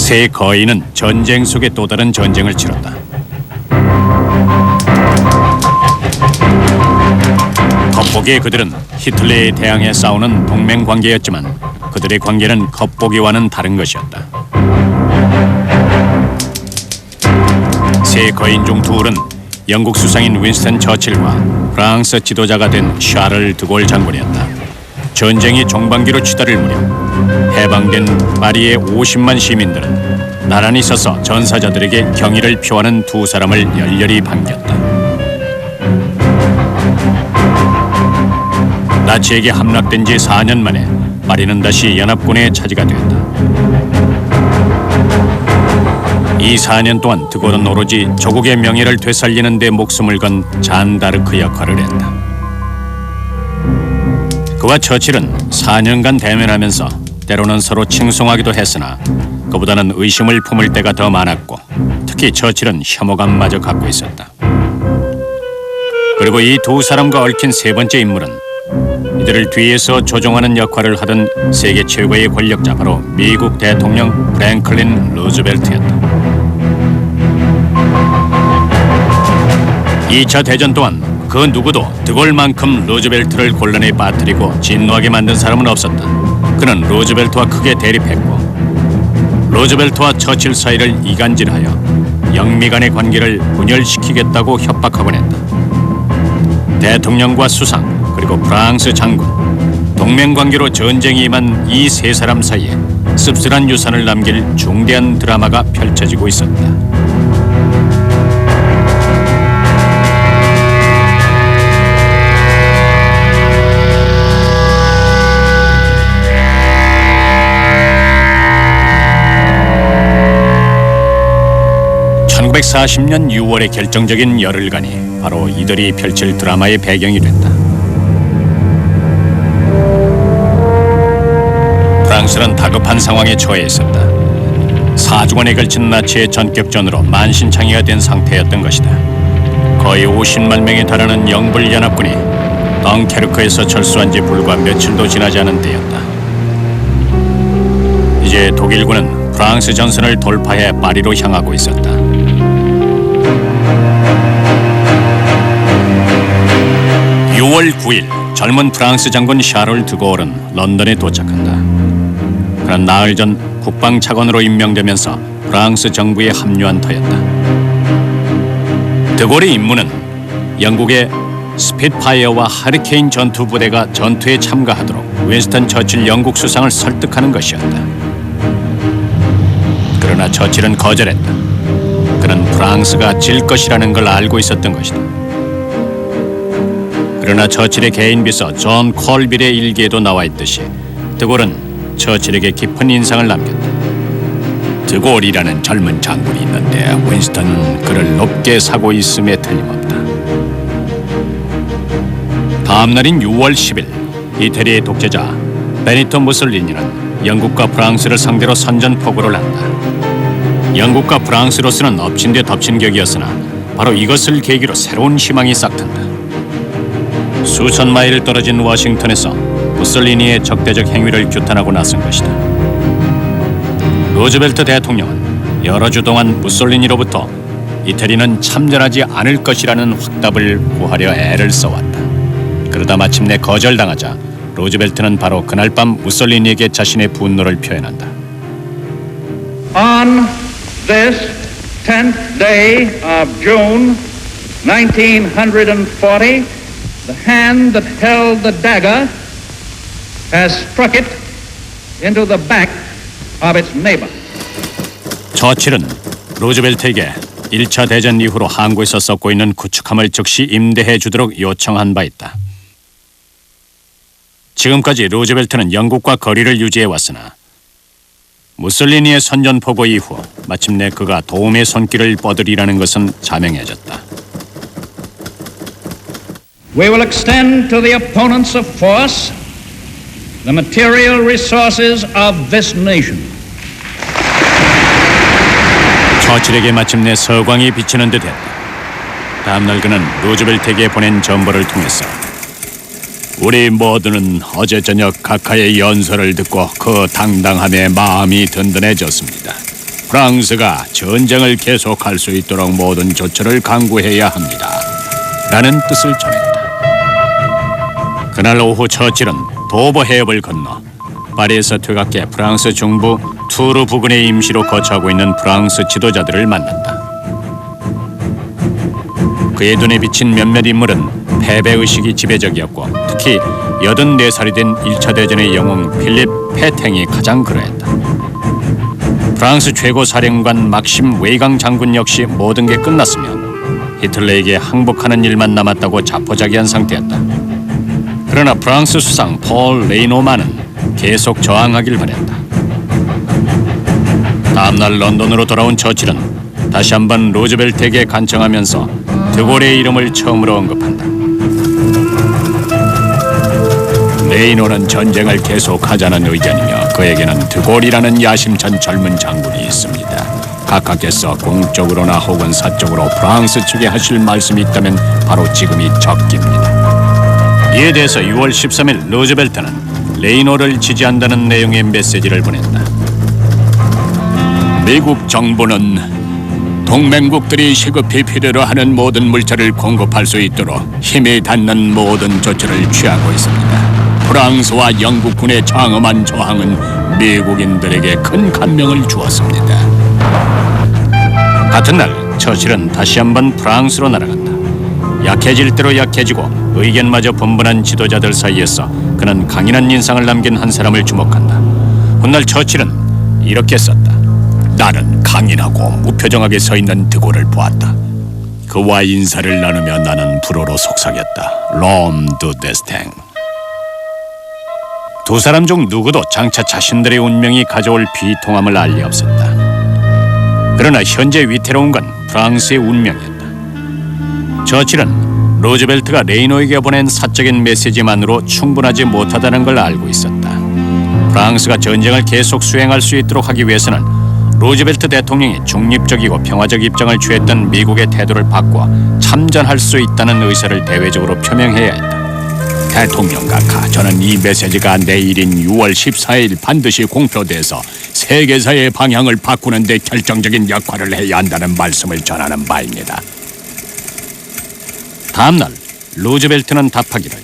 세 거인은 전쟁 속에 또 다른 전쟁을 치렀다. 겉보기에 그들은 히틀러에 대항해 싸우는 동맹 관계였지만 그들의 관계는 겉보기와는 다른 것이었다. 세 거인 중 둘은 영국 수상인 윈스턴 처칠과 프랑스 지도자가 된 샤를 드골 장군이었다. 전쟁이 종반기로 치달을 무렵 해방된 파리의 50만 시민들은 나란히 서서 전사자들에게 경의를 표하는 두 사람을 열렬히 반겼다. 나치에게 함락된 지 4년 만에 파리는 다시 연합군의 차지가 되었다. 이 4년 동안 드골은 오로지 조국의 명예를 되살리는 데 목숨을 건 잔다르크 역할을 했다. 그와 처칠은 4년간 대면하면서 때로는 서로 칭송하기도 했으나 그보다는 의심을 품을 때가 더 많았고 특히 처칠은 혐오감마저 갖고 있었다. 그리고 이 두 사람과 얽힌 세 번째 인물은 이들을 뒤에서 조종하는 역할을 하던 세계 최고의 권력자 바로 미국 대통령 프랭클린 루즈벨트였다. 2차 대전 동안 그 누구도 드골만큼 루즈벨트를 곤란에 빠뜨리고 진노하게 만든 사람은 없었다. 그는 루즈벨트와 크게 대립했고 루즈벨트와 처칠 사이를 이간질하여 영미 간의 관계를 분열시키겠다고 협박하곤 했다. 대통령과 수상 그리고 프랑스 장군, 동맹관계로 전쟁이 임한 이 세 사람 사이에 씁쓸한 유산을 남길 중대한 드라마가 펼쳐지고 있었다. (1940년 6월의) 결정적인 열흘간이 바로 이들이 펼칠 드라마의 배경이 됐다. 프랑스는 다급한 상황에 처해 있었다. 4주간에 걸친 나치의 전격전으로 만신창이가 된 상태였던 것이다. 거의 50만 명에 달하는 영불 연합군이 덩케르크에서 철수한 지 불과 며칠도 지나지 않은 때였다. 이제 독일군은 프랑스 전선을 돌파해 파리로 향하고 있었다. 6월 9일 젊은 프랑스 장군 샤를 드골은 런던에 도착한다. 그는 나흘 전 국방차관으로 임명되면서 프랑스 정부에 합류한 터였다. 드골의 임무는 영국의 스핏파이어와 하리케인 전투부대가 전투에 참가하도록 윈스턴 처칠 영국 수상을 설득하는 것이었다. 그러나 처칠은 거절했다. 그는 프랑스가 질 것이라는 걸 알고 있었던 것이다. 그러나 처칠의 개인 비서 존 콜빌의 일기에도 나와 있듯이 드골은 처칠에게 깊은 인상을 남겼다. 드골이라는 젊은 장군이 있는데 윈스턴은 그를 높게 사고 있음에 틀림없다. 다음 날인 6월 10일 이태리의 독재자 베니토 무솔리니는 영국과 프랑스를 상대로 선전포고를 한다. 영국과 프랑스로서는 엎친 데 덮친 격이었으나 바로 이것을 계기로 새로운 희망이 싹튼다. 수천 마일 떨어진 워싱턴에서 무솔리니의 적대적 행위를 규탄하고 나선 것이다. 루즈벨트 대통령은 여러 주 동안 무솔리니로부터 이태리는 참전하지 않을 것이라는 확답을 구하려 애를 써왔다. 그러다 마침내 거절당하자 루즈벨트는 바로 그날 밤 무솔리니에게 자신의 분노를 표현한다. On this 10th day of June 1940, the hand that held the dagger has struck it into the back of its neighbor. 처칠은 루즈벨트에게 1차 대전 이후로 항구에서 썩고 있는 구축함을 즉시 임대해 주도록 요청한 바 있다. 지금까지 루즈벨트는 영국과 거리를 유지해 왔으나 무솔리니의 선전포고 이후 마침내 그가 도움의 손길을 뻗으리라는 것은 자명해졌다. We will extend to the opponents of force the material resources of this nation. 처칠에게 마침내 서광이 비치는 듯했다. 다음날 그는 루즈벨트에게 보낸 전보를 통해서 우리 모두는 어제 저녁 각하의 연설을 듣고 그 당당함에 마음이 든든해졌습니다. 프랑스가 전쟁을 계속할 수 있도록 모든 조처를 강구해야 합니다. 라는 뜻을 전했다. 그날 오후 처칠은 도버 해협을 건너 파리에서 퇴각해 프랑스 중부 투르 부근에 임시로 거처하고 있는 프랑스 지도자들을 만났다. 그의 눈에 비친 몇몇 인물은 패배의식이 지배적이었고 특히 84살이 된 1차 대전의 영웅 필립 페탱이 가장 그러했다. 프랑스 최고 사령관 막심 웨이강 장군 역시 모든 게 끝났으며 히틀러에게 항복하는 일만 남았다고 자포자기한 상태였다. 그러나 프랑스 수상 폴 레이노만은 계속 저항하길 바랬다. 다음날 런던으로 돌아온 처칠은 다시 한번 루즈벨트에게 간청하면서 드골의 이름을 처음으로 언급한다. 레이노는 전쟁을 계속하자는 의견이며 그에게는 드골이라는 야심찬 젊은 장군이 있습니다. 각하께서 공적으로나 혹은 사적으로 프랑스 측에 하실 말씀이 있다면 바로 지금이 적기입니다. 이에 대해서 6월 13일 루즈벨트는 레이노를 지지한다는 내용의 메시지를 보냈다. 미국 정부는 동맹국들이 시급히 필요로 하는 모든 물자를 공급할 수 있도록 힘이 닿는 모든 조처를 취하고 있습니다. 프랑스와 영국군의 장엄한 저항은 미국인들에게 큰 감명을 주었습니다. 같은 날 처칠은 다시 한번 프랑스로 날아간다. 약해질 대로 약해지고 의견마저 분분한 지도자들 사이에서 그는 강인한 인상을 남긴 한 사람을 주목한다. 훗날 처칠은 이렇게 썼다. 나는 강인하고 무표정하게 서 있는 드골을 보았다. 그와 인사를 나누며 나는 불어로 속삭였다. 롬 두 데스탱. 두 사람 중 누구도 장차 자신들의 운명이 가져올 비통함을 알 리 없었다. 그러나 현재 위태로운 건 프랑스의 운명이었다. 처칠은 루즈벨트가 레이노에게 보낸 사적인 메시지만으로 충분하지 못하다는 걸 알고 있었다. 프랑스가 전쟁을 계속 수행할 수 있도록 하기 위해서는 루즈벨트 대통령이 중립적이고 평화적 입장을 취했던 미국의 태도를 바꿔 참전할 수 있다는 의사를 대외적으로 표명해야 했다. 대통령 각하, 저는 이 메시지가 내일인 6월 14일 반드시 공표돼서 세계사의 방향을 바꾸는 데 결정적인 역할을 해야 한다는 말씀을 전하는 바입니다. 다음날 루즈벨트는 답하기를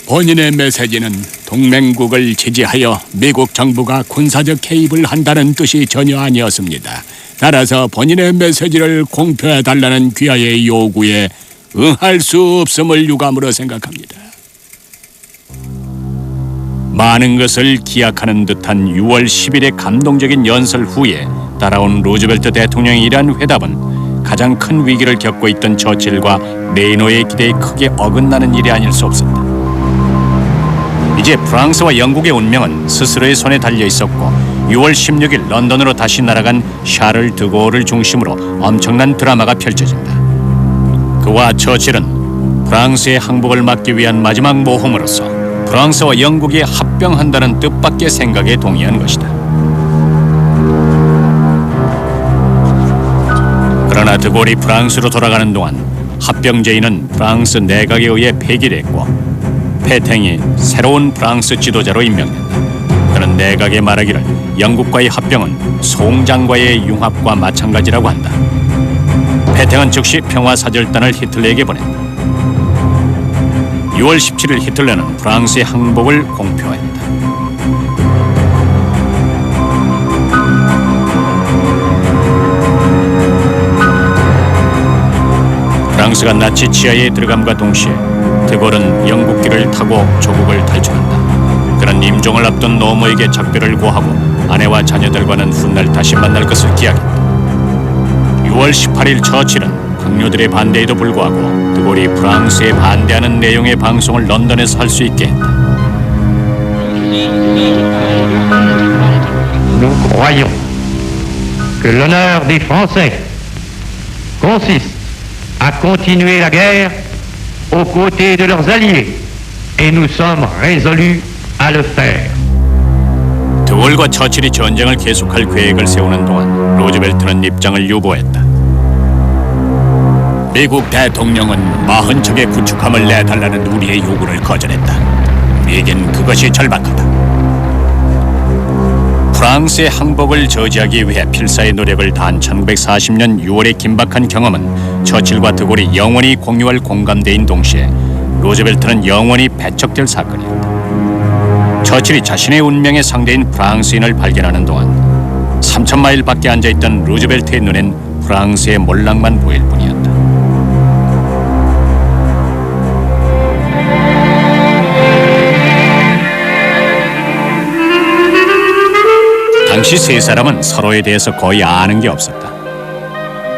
본인의 메시지는 동맹국을 지지하여 미국 정부가 군사적 개입을 한다는 뜻이 전혀 아니었습니다. 따라서 본인의 메시지를 공표해달라는 귀하의 요구에 응할 수 없음을 유감으로 생각합니다. 많은 것을 기약하는 듯한 6월 10일의 감동적인 연설 후에 따라온 루즈벨트 대통령의 이러한 회답은 가장 큰 위기를 겪고 있던 처칠과 레이노의 기대에 크게 어긋나는 일이 아닐 수 없었다. 이제 프랑스와 영국의 운명은 스스로의 손에 달려 있었고 6월 16일 런던으로 다시 날아간 샤를 드골을 중심으로 엄청난 드라마가 펼쳐진다. 그와 처칠은 프랑스의 항복을 막기 위한 마지막 모험으로서 프랑스와 영국이 합병한다는 뜻밖의 생각에 동의한 것이다. 그러나 드골이 프랑스로 돌아가는 동안 합병 제의는 프랑스 내각에 의해 폐기됐고 페탱이 새로운 프랑스 지도자로 임명된다. 그는 내각에 말하기를 영국과의 합병은 송장과의 융합과 마찬가지라고 한다. 페탱은 즉시 평화사절단을 히틀러에게 보낸다. 6월 17일 히틀러는 프랑스의 항복을 공표했다. 프랑스가 나치 지하에 들어감과 동시에 드골은 영국기를 타고 조국을 탈출한다. 그는 임종을 앞둔 노모에게 작별을 고하고 아내와 자녀들과는 훗날 다시 만날 것을 기약했다. 6월 18일 처칠은 동료들의 반대에도 불구하고 드골이 프랑스에 반대하는 내용의 방송을 런던에서 할 수 있게 했다. Nous croyons que l'honneur des Français consiste à continuer la guerre aux côtés de leurs alliés et nous sommes résolus à le faire. 드골과 처칠이 전쟁을 계속할 계획을 세우는 동안 루즈벨트는 입장을 유보했다. 미국 대통령은 40척의 구축함을 내달라는 우리의 요구를 거절했다. 우리에겐 그것이 절박하다. 프랑스의 항복을 저지하기 위해 필사의 노력을 다한 1940년 6월의 긴박한 경험은 처칠과 드골이 영원히 공유할 공감대인 동시에 루즈벨트는 영원히 배척될 사건이었다. 처칠이 자신의 운명의 상대인 프랑스인을 발견하는 동안 3,000마일 밖에 앉아있던 루즈벨트의 눈엔 프랑스의 몰락만 보일 뿐이었다. 당시 세 사람은 서로에 대해서 거의 아는 게 없었다.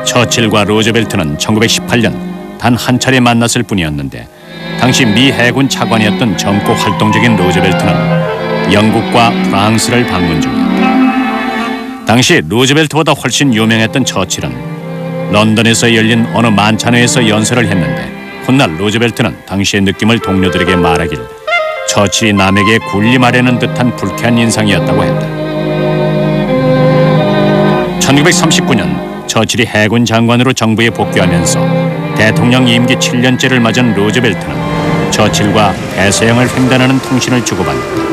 처칠과 루즈벨트는 1918년 단 한 차례 만났을 뿐이었는데 당시 미 해군 차관이었던 젊고 활동적인 루즈벨트는 영국과 프랑스를 방문 중이었다. 당시 루즈벨트보다 훨씬 유명했던 처칠은 런던에서 열린 어느 만찬회에서 연설을 했는데 훗날 루즈벨트는 당시의 느낌을 동료들에게 말하길 처칠이 남에게 군림하려는 듯한 불쾌한 인상이었다고 했다. 1939년 처칠이 해군 장관으로 정부에 복귀하면서 대통령 임기 7년째를 맞은 루즈벨트는 처칠과 대서양을 횡단하는 통신을 주고받는다.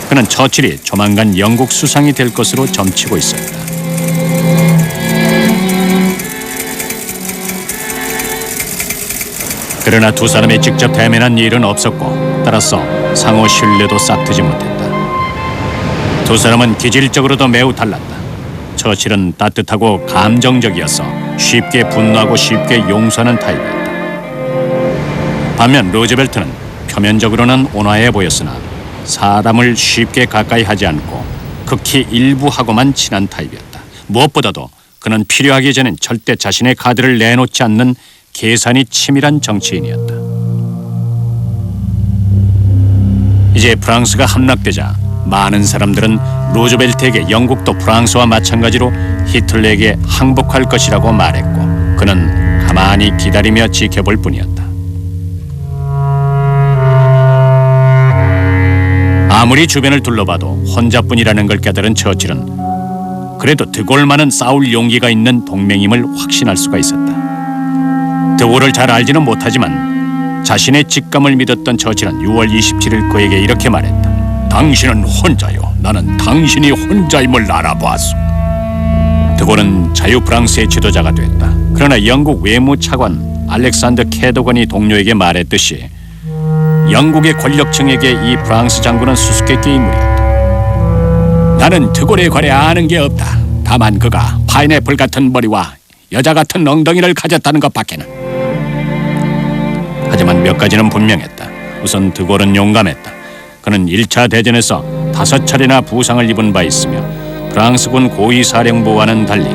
그는 처칠이 조만간 영국 수상이 될 것으로 점치고 있었다. 그러나 두 사람이 직접 대면한 일은 없었고 따라서 상호 신뢰도 싹트지 못했다. 두 사람은 기질적으로도 매우 달랐다. 처칠은 따뜻하고 감정적이어서 쉽게 분노하고 쉽게 용서하는 타입이었다. 반면 루즈벨트는 표면적으로는 온화해 보였으나 사람을 쉽게 가까이 하지 않고 극히 일부하고만 친한 타입이었다. 무엇보다도 그는 필요하기 전엔 절대 자신의 카드를 내놓지 않는 계산이 치밀한 정치인이었다. 이제 프랑스가 함락되자 많은 사람들은 루즈벨트에게 영국도 프랑스와 마찬가지로 히틀러에게 항복할 것이라고 말했고 그는 가만히 기다리며 지켜볼 뿐이었다. 아무리 주변을 둘러봐도 혼자뿐이라는 걸 깨달은 처칠은 그래도 드골만은 싸울 용기가 있는 동맹임을 확신할 수가 있었다. 드골을 잘 알지는 못하지만 자신의 직감을 믿었던 처칠은 6월 27일 그에게 이렇게 말했다. 당신은 혼자요. 나는 당신이 혼자임을 알아보았소. 드골은 자유 프랑스의 지도자가 됐다. 그러나 영국 외무차관 알렉산더 캐도건이 동료에게 말했듯이 영국의 권력층에게 이 프랑스 장군은 수수께끼 인물이었다. 나는 드골에 관해 아는 게 없다. 다만 그가 파인애플 같은 머리와 여자 같은 엉덩이를 가졌다는 것밖에는. 하지만 몇 가지는 분명했다. 우선 드골은 용감했다. 그는 1차 대전에서 5차례나 부상을 입은 바 있으며 프랑스군 고위사령부와는 달리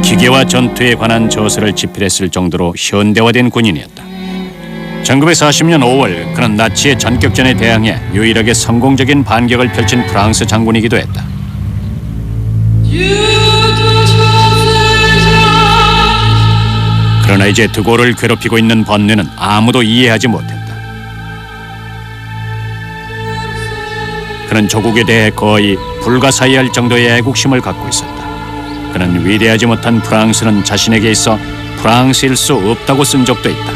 기계와 전투에 관한 저서를 집필했을 정도로 현대화된 군인이었다. 1940년 5월 그는 나치의 전격전에 대항해 유일하게 성공적인 반격을 펼친 프랑스 장군이기도 했다. 그러나 이제 드골을 괴롭히고 있는 번뇌는 아무도 이해하지 못했다. 그는 조국에 대해 거의 불가사의할 정도의 애국심을 갖고 있었다. 그는 위대하지 못한 프랑스는 자신에게 있어 프랑스일 수 없다고 쓴 적도 있다.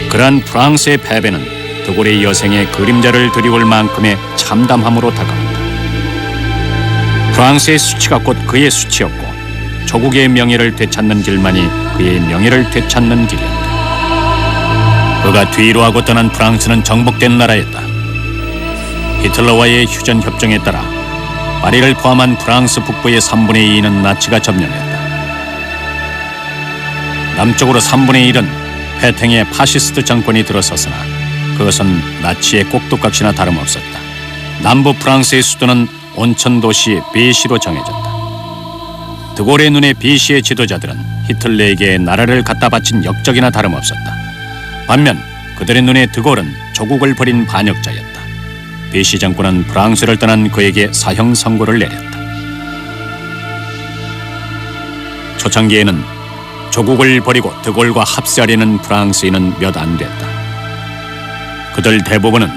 그러한 프랑스의 패배는 드골의 여생의 그림자를 드리울 만큼의 참담함으로 다가온다. 프랑스의 수치가 곧 그의 수치였고 조국의 명예를 되찾는 길만이 그의 명예를 되찾는 길이었다. 그가 뒤로 하고 떠난 프랑스는 정복된 나라였다. 히틀러와의 휴전 협정에 따라 파리를 포함한 프랑스 북부의 3분의 2는 나치가 점령했다. 남쪽으로 3분의 1은 페탱의 파시스트 정권이 들어섰으나 그것은 나치의 꼭두각시나 다름없었다. 남부 프랑스의 수도는 온천 도시 비시로 정해졌다. 드골의 눈에 비시의 지도자들은 히틀러에게 나라를 갖다 바친 역적이나 다름없었다. 반면 그들의 눈에 드골은 조국을 버린 반역자였다. 비시 정권은 프랑스를 떠난 그에게 사형 선고를 내렸다. 초창기에는 조국을 버리고 드골과 합세하려는 프랑스인은 몇 안 됐다. 그들 대부분은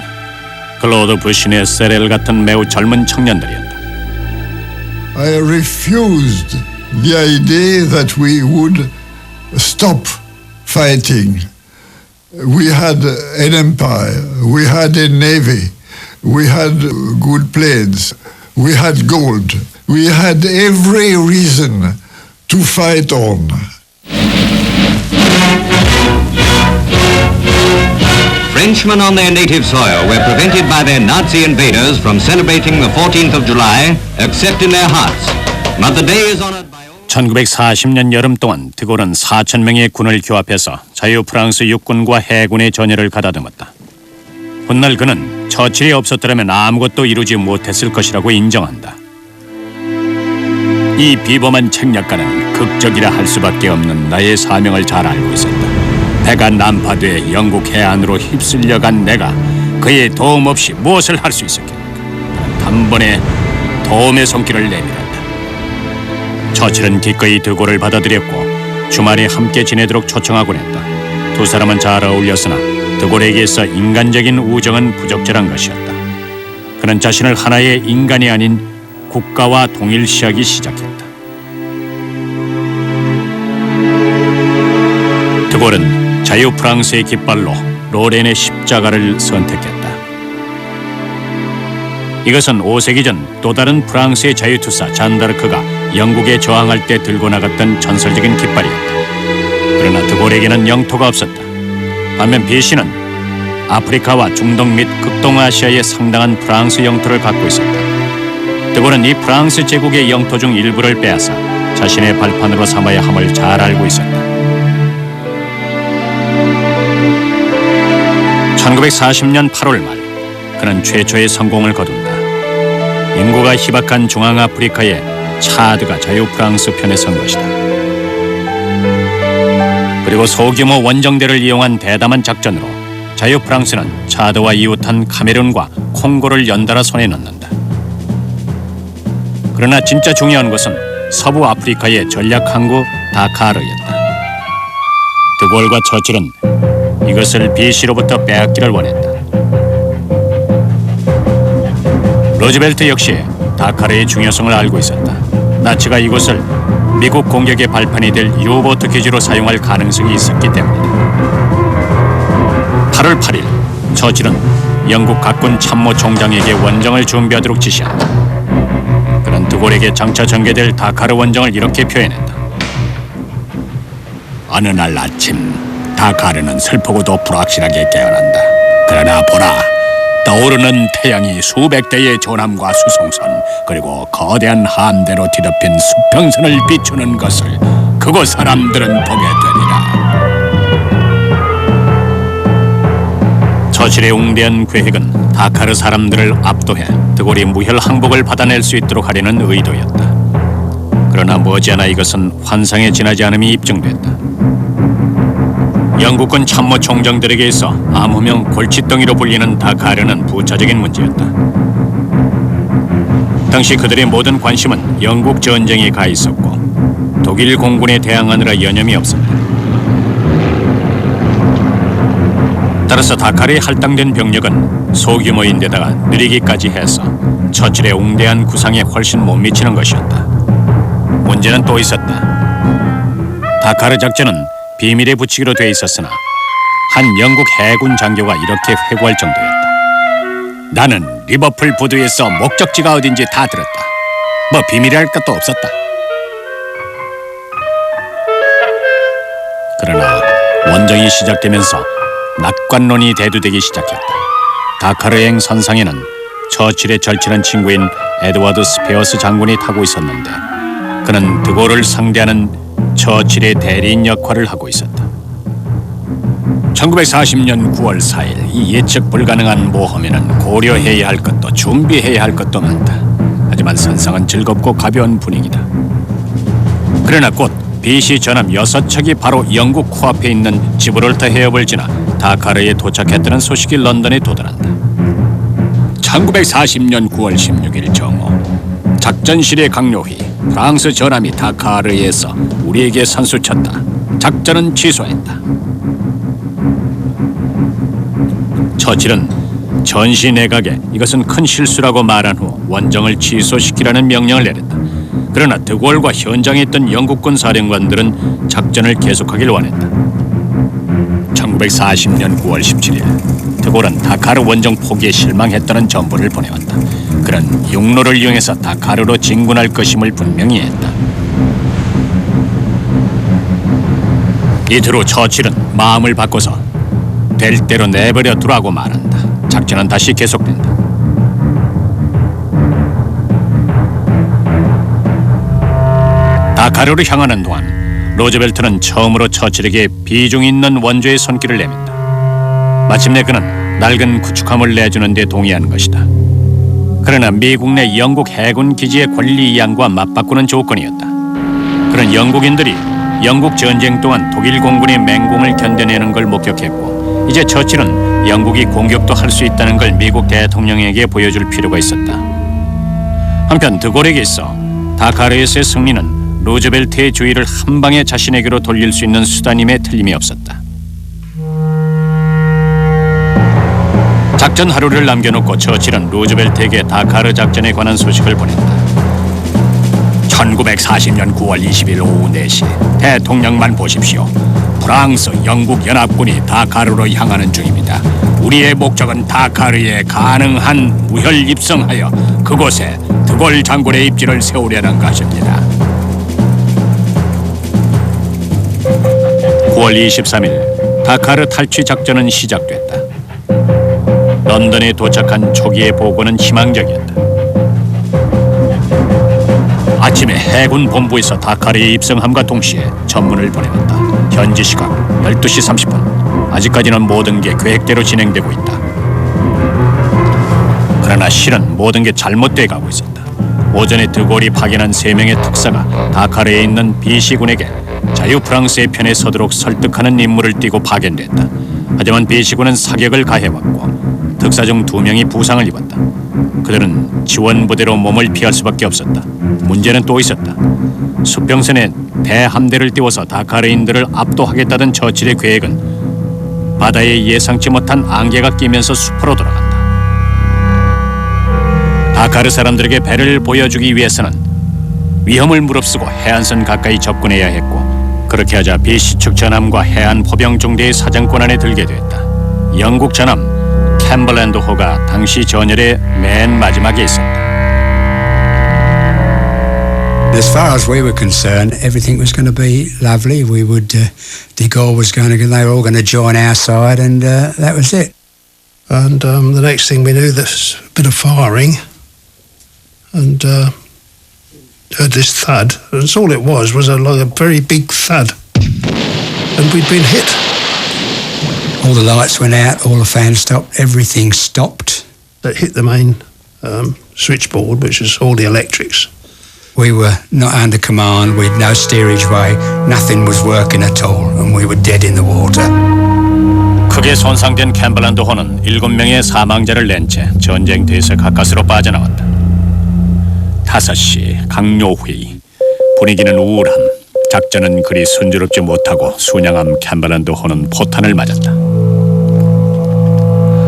클로드 부시네 세렐 같은 매우 젊은 청년들이었다. I refused the idea that we would stop fighting. We had an empire, we had a navy, we had good planes, We had gold. We had every reason to fight on. Frenchmen on their native soil were prevented by their Nazi invaders from celebrating the 14th of July, except in their hearts. But the day is honored by all... 1940년 여름 동안 드골은 4,000명의 군을 규합해서 자유 프랑스 육군과 해군의 전열을 가다듬었다. 훗날 그는 처칠이 없었더라면 아무것도 이루지 못했을 것이라고 인정한다. 이 비범한 책략가는 극적이라 할 수밖에 없는 나의 사명을 잘 알고 있었다. 배가 난파돼 영국 해안으로 휩쓸려간 내가 그의 도움 없이 무엇을 할 수 있었겠는가. 단번에 도움의 손길을 내밀었다. 처칠은 기꺼이 드골을 받아들였고 주말에 함께 지내도록 초청하곤 했다. 두 사람은 잘 어울렸으나 드골에게서 인간적인 우정은 부적절한 것이었다. 그는 자신을 하나의 인간이 아닌 국가와 동일시하기 시작했다. 드골은 자유 프랑스의 깃발로 로렌의 십자가를 선택했다. 이것은 5세기 전 또 다른 프랑스의 자유투사 잔다르크가 영국에 저항할 때 들고 나갔던 전설적인 깃발이었다. 그러나 드골에게는 영토가 없었다. 반면 비시는 아프리카와 중동 및 극동아시아의 상당한 프랑스 영토를 갖고 있었다. 드골은 이 프랑스 제국의 영토 중 일부를 빼앗아 자신의 발판으로 삼아야 함을 잘 알고 있었다. 1940년 8월 말 그는 최초의 성공을 거둔다. 인구가 희박한 중앙아프리카의 차드가 자유 프랑스 편에 선 것이다. 그리고 소규모 원정대를 이용한 대담한 작전으로 자유 프랑스는 차드와 이웃한 카메룬과 콩고를 연달아 손에 넣는다. 그러나 진짜 중요한 것은 서부 아프리카의 전략 항구 다카르였다. 드골과 처칠은 이것을 비시로부터 빼앗기를 원했다. 루즈벨트 역시 다카르의 중요성을 알고 있었다. 나치가 이곳을 미국 공격의 발판이 될 유보트 기지로 사용할 가능성이 있었기 때문이다. 8월 8일 처칠은 영국 각군 참모총장에게 원정을 준비하도록 지시한다. 그는 드골에게 장차 전개될 다카르 원정을 이렇게 표현했다. 어느 날 아침 다카르는 슬프고도 불확실하게 깨어난다. 그러나 보라, 떠오르는 태양이 수백 대의 조남과 수송선 그리고 거대한 함대로 뒤덮인 수평선을 비추는 것을 그곳 사람들은 보게 되리라. 처칠의 웅대한 계획은 다카르 사람들을 압도해 드골이 무혈 항복을 받아낼 수 있도록 하려는 의도였다. 그러나 머지않아 이것은 환상에 지나지 않음이 입증됐다. 영국군 참모총장들에게서 암호명 골칫덩이로 불리는 다카르는 부차적인 문제였다. 당시 그들의 모든 관심은 영국 전쟁에 가 있었고 독일 공군에 대항하느라 여념이 없었다. 따라서 다카르에 할당된 병력은 소규모인데다가 느리기까지 해서 처칠의 웅대한 구상에 훨씬 못 미치는 것이었다. 문제는 또 있었다. 다카르 작전은 비밀에 붙이기로 돼 있었으나 한 영국 해군 장교가 이렇게 회고할 정도였다. 나는 리버풀 부두에서 목적지가 어딘지 다 들었다. 뭐 비밀이랄 것도 없었다. 그러나 원정이 시작되면서 낙관론이 대두되기 시작했다. 다카르행 선상에는 처칠의 절친한 친구인 에드워드 스페어스 장군이 타고 있었는데 그는 드골을 상대하는 처칠의 대리인 역할을 하고 있었다. 1940년 9월 4일 이 예측 불가능한 모험에는 고려해야 할 것도 준비해야 할 것도 많다. 하지만 선상은 즐겁고 가벼운 분위기다. 그러나 곧 비시 전함 6척이 바로 영국 코앞에 있는 지브롤터 해협을 지나 다카르에 도착했다는 소식이 런던에 도달한다. 1940년 9월 16일 정오 작전실의 강요휘 프랑스 전함이 다카르에서 우리에게 선수쳤다. 작전은 취소했다. 처칠은 전시 내각에 이것은 큰 실수라고 말한 후 원정을 취소시키라는 명령을 내렸다. 그러나 드골과 현장에 있던 영국군 사령관들은 작전을 계속하길 원했다. 1940년 9월 17일 드골은 다카르 다카르 원정 포기에 실망했다는 전보를 보내왔다. 그는 육로를 이용해서 다카르로 진군할 것임을 분명히 했다. 이틀 후 처칠은 마음을 바꿔서 될 대로 내버려 두라고 말한다. 작전은 다시 계속된다. 다카르로 향하는 동안 로즈벨트는 처음으로 처칠에게 비중 있는 원조의 손길을 내민다. 마침내 그는 낡은 구축함을 내주는 데 동의한 것이다. 그러나 미국 내 영국 해군 기지의 권리 이양과 맞바꾸는 조건이었다. 그런 영국인들이 영국 전쟁 동안 독일 공군의 맹공을 견뎌내는 걸 목격했고, 이제 처칠은 영국이 공격도 할 수 있다는 걸 미국 대통령에게 보여줄 필요가 있었다. 한편 드골에게 있어 다카르에서의 승리는 루즈벨트의 주의를 한 방에 자신에게로 돌릴 수 있는 수단임에 틀림이 없었다. 작전 하루를 남겨놓고 처칠은 루즈벨트에게 다카르 작전에 관한 소식을 보냈다. 1940년 9월 20일 오후 4시 대통령만 보십시오. 프랑스, 영국 연합군이 다카르로 향하는 중입니다. 우리의 목적은 다카르에 가능한 무혈 입성하여 그곳에 드골 장군의 입지를 세우려는 것입니다. 9월 23일 다카르 탈취 작전은 시작됐다. 런던에 도착한 초기의 보고는 희망적이었다. 아침에 해군 본부에서 다카르에 입성함과 동시에 전문을 보내왔다. 현지 시각 12시 30분. 아직까지는 모든 게 계획대로 진행되고 있다. 그러나 실은 모든 게 잘못돼 가고 있었다. 오전에 드골이 파견한 3명의 특사가 다카르에 있는 비시군에게 자유 프랑스의 편에 서도록 설득하는 임무를 띠고 파견됐다. 하지만 비시군은 사격을 가해왔고 특사 중 2명이 부상을 입었다. 그들은 지원 부대로 몸을 피할 수밖에 없었다. 문제는 또 있었다. 수평선에 대함대를 띄워서 다카르인들을 압도하겠다던 처칠의 계획은 바다에 예상치 못한 안개가 끼면서 숲으로 돌아간다. 다카르 사람들에게 배를 보여주기 위해서는 위험을 무릅쓰고 해안선 가까이 접근해야 했고, 그렇게 하자 비시 측 전함과 해안 포병 중대의 사정권 안에 들게 됐다. 영국 전함 캠벌랜드 호가 당시 전열의 맨 마지막에 있었다. As far as we were concerned, everything was going to be lovely. We would, de Gaulle was going to, they were all going to join our side, and that was it. And the next thing we knew, there's a bit of firing, and heard this thud. That's all it was like a very big thud, and we'd been hit. All the lights went out, all the fans stopped, everything stopped. That hit the main switchboard, which is all the electrics. We were not under command, we had no steerage way, nothing was working at all, and we were dead in the water. 크게 손상된 캠벌랜드 호는 7명의 사망자를 낸 채 전쟁터에서 가까스로 빠져나왔다. 5시 강요회의. 분위기는 우울함. 작전은 그리 순조롭지 못하고 순양함 캠벌랜드 호는 포탄을 맞았다.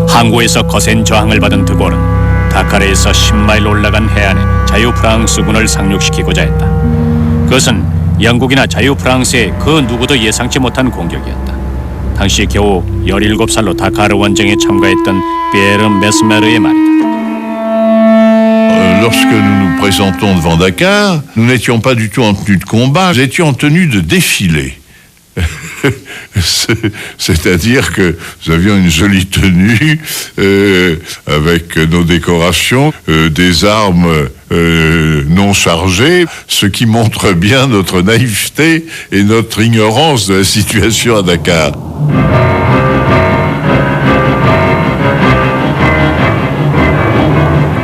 항구에서 거센 저항을 받은 드골은 다카르에서 10마일 올라간 해안에 자유 프랑스군을 상륙시키고자 했다. 그것은 영국이나 자유 프랑스의 그 누구도 예상치 못한 공격이었다. 당시 겨우 17살로 다카르 원정에 참가했던 피에르 메스메르의 말이다. Lorsque nous nous présentons devant Dakar, nous n'étions pas du tout en tenue de combat, nous étions en tenue de défilé. C'est-à-dire que nous avions une jolie tenue avec nos décorations, des armes non chargées, ce qui montre bien notre naïveté et notre ignorance de la situation à Dakar.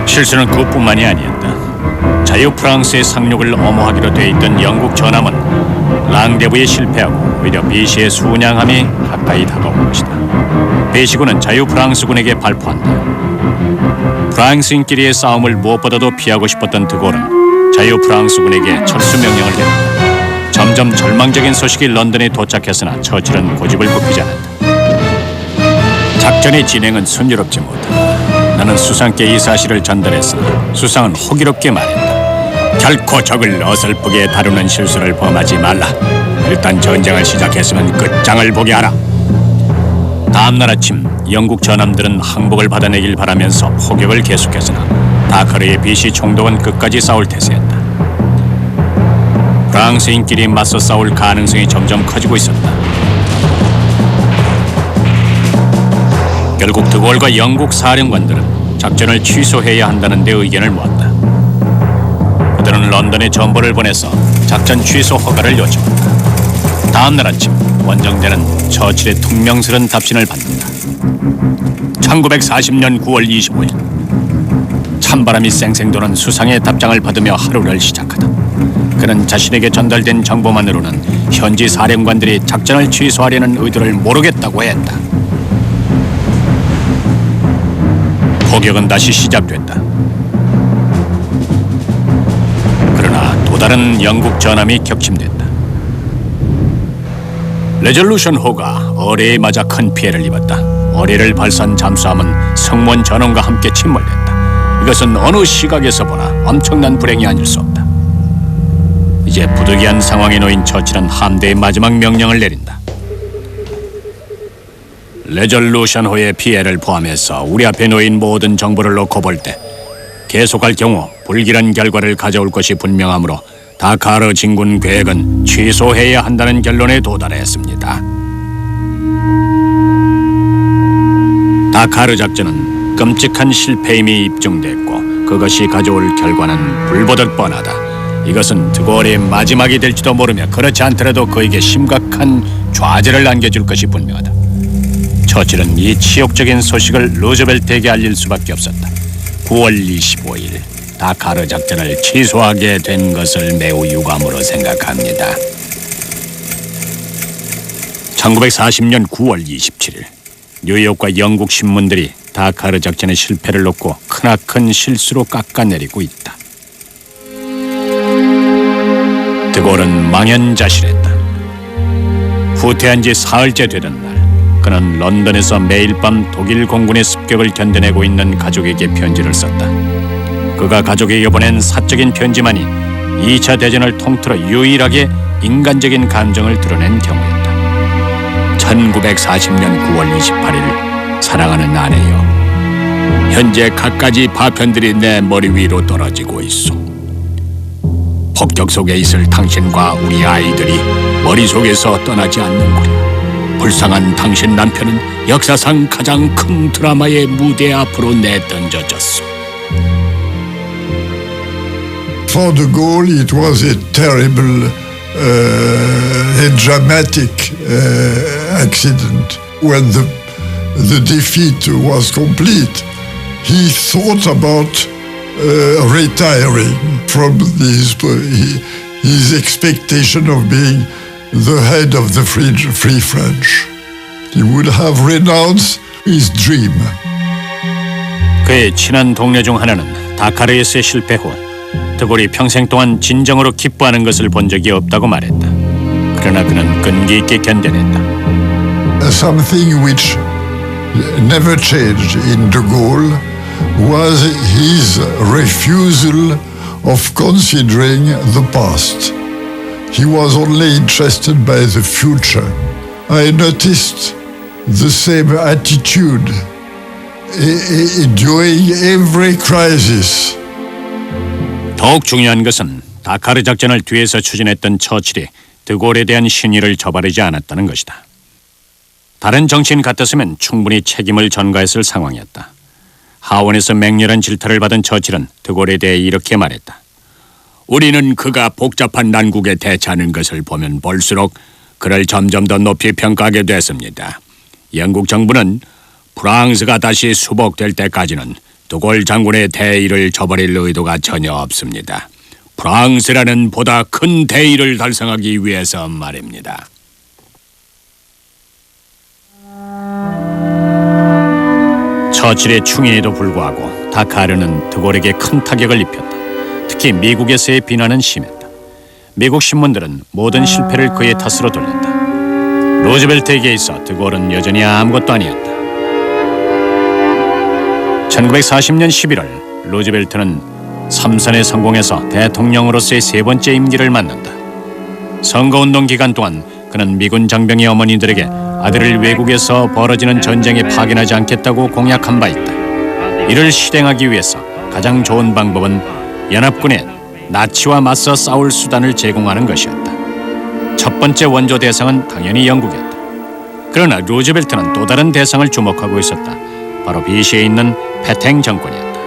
실수는 그뿐만이 아니었다. 자유 프랑스의 상륙을 엄호하기로 돼 있던 영국 전함은 랑데부에 실패하고 오히려 비시의 순양함이 가까이 다가온 것이다. 비시군은 자유 프랑스군에게 발포한다. 프랑스인끼리의 싸움을 무엇보다도 피하고 싶었던 드골은 자유 프랑스군에게 철수 명령을 내린다. 점점 절망적인 소식이 런던에 도착했으나 처칠은 고집을 굽히지 않았다. 작전의 진행은 순조롭지 못하다. 나는 수상께 이 사실을 전달했으나 수상은 호기롭게 말했다. 결코 적을 어설프게 다루는 실수를 범하지 말라. 일단 전쟁을 시작했으면 끝장을 보게 하라. 다음 날 아침 영국 전함들은 항복을 받아내길 바라면서 포격을 계속했으나 다카르의 비시 총독은 끝까지 싸울 태세였다. 프랑스인끼리 맞서 싸울 가능성이 점점 커지고 있었다. 결국 드골과 영국 사령관들은 작전을 취소해야 한다는 데 의견을 모았다. 그들은 런던에 전보를 보내서 작전 취소 허가를 요청한다. 다음 날 아침 원정대는 처칠의 퉁명스런 답신을 받는다. 1940년 9월 25일 찬바람이 쌩쌩 도는 수상의 답장을 받으며 하루를 시작하다. 그는 자신에게 전달된 정보만으로는 현지 사령관들이 작전을 취소하려는 의도를 모르겠다고 했다. 포격은 다시 시작됐다. 그러나 또 다른 영국 전함이 격침됐다. 레졸루션 호가 어뢰에 맞아 큰 피해를 입었다. 어뢰를 발사한 잠수함은 성문 전원과 함께 침몰됐다. 이것은 어느 시각에서 보나 엄청난 불행이 아닐 수 없다. 이제 부득이한 상황에 놓인 처칠은 함대의 마지막 명령을 내린다. 레졸루션호의 피해를 포함해서 우리 앞에 놓인 모든 정보를 놓고 볼 때 계속할 경우 불길한 결과를 가져올 것이 분명하므로 다카르 진군 계획은 취소해야 한다는 결론에 도달했습니다. 다카르 작전은 끔찍한 실패임이 입증됐고 그것이 가져올 결과는 불보듯 뻔하다. 이것은 드골의 마지막이 될지도 모르며 그렇지 않더라도 그에게 심각한 좌절을 안겨줄 것이 분명하다. 처칠은 이 치욕적인 소식을 루즈벨트에게 알릴 수밖에 없었다. 9월 25일 다카르 작전을 취소하게 된 것을 매우 유감으로 생각합니다. 1940년 9월 27일 뉴욕과 영국 신문들이 다카르 작전의 실패를 놓고 크나큰 실수로 깎아내리고 있다. 드골은 망연자실했다. 후퇴한 지 사흘째 되던 날 그는 런던에서 매일 밤 독일 공군의 습격을 견뎌내고 있는 가족에게 편지를 썼다. 그가 가족에게 보낸 사적인 편지만이 2차 대전을 통틀어 유일하게 인간적인 감정을 드러낸 경우였다. 1940년 9월 28일 사랑하는 아내여, 현재 갖가지 파편들이 내 머리 위로 떨어지고 있어. 폭격 속에 있을 당신과 우리 아이들이 머릿속에서 떠나지 않는구려. 불쌍한 당신 남편은 역사상 가장 큰 드라마의 무대 앞으로 내던져졌어. For de Gaulle, it was a terrible and dramatic accident. When the defeat was complete, he thought about retiring from his expectation of being the head of the Free French. He would have renounced his dream. 그의 친한 동료 중 하나는 다카르에서의 실패 후 드골이 평생 동안 진정으로 기뻐하는 것을 본 적이 없다고 말했다. 그러나 그는 끈기 있게 견뎌냈다. Something which never changed in de Gaulle was his refusal of considering the past. He was only interested by the future. I noticed the same attitude during every crisis. 더욱 중요한 것은 다카르 작전을 뒤에서 추진했던 처칠이 드골에 대한 신의를 저버리지 않았다는 것이다. 다른 정치인 같았으면 충분히 책임을 전가했을 상황이었다. 하원에서 맹렬한 질타를 받은 처칠은 드골에 대해 이렇게 말했다. 우리는 그가 복잡한 난국에 대처하는 것을 보면 볼수록 그를 점점 더 높이 평가하게 됐습니다. 영국 정부는 프랑스가 다시 수복될 때까지는 드골 장군의 대의를 저버릴 의도가 전혀 없습니다. 프랑스라는 보다 큰 대의를 달성하기 위해서 말입니다. 처칠의 충의에도 불구하고 다카르는 드골에게 큰 타격을 입혔다. 특히 미국에서의 비난은 심했다. 미국 신문들은 모든 실패를 그의 탓으로 돌렸다. 루즈벨트에게 있어 드골은 여전히 아무것도 아니었다. 1940년 11월 루즈벨트는 3선에 성공해서 대통령으로서의 세 번째 임기를 맞는다. 선거운동 기간 동안 그는 미군 장병의 어머니들에게 아들을 외국에서 벌어지는 전쟁에 파견하지 않겠다고 공약한 바 있다. 이를 실행하기 위해서 가장 좋은 방법은 연합군에 나치와 맞서 싸울 수단을 제공하는 것이었다. 첫 번째 원조 대상은 당연히 영국이었다. 그러나 루즈벨트는 또 다른 대상을 주목하고 있었다. 바로 비시에 있는 페탱 정권이었다.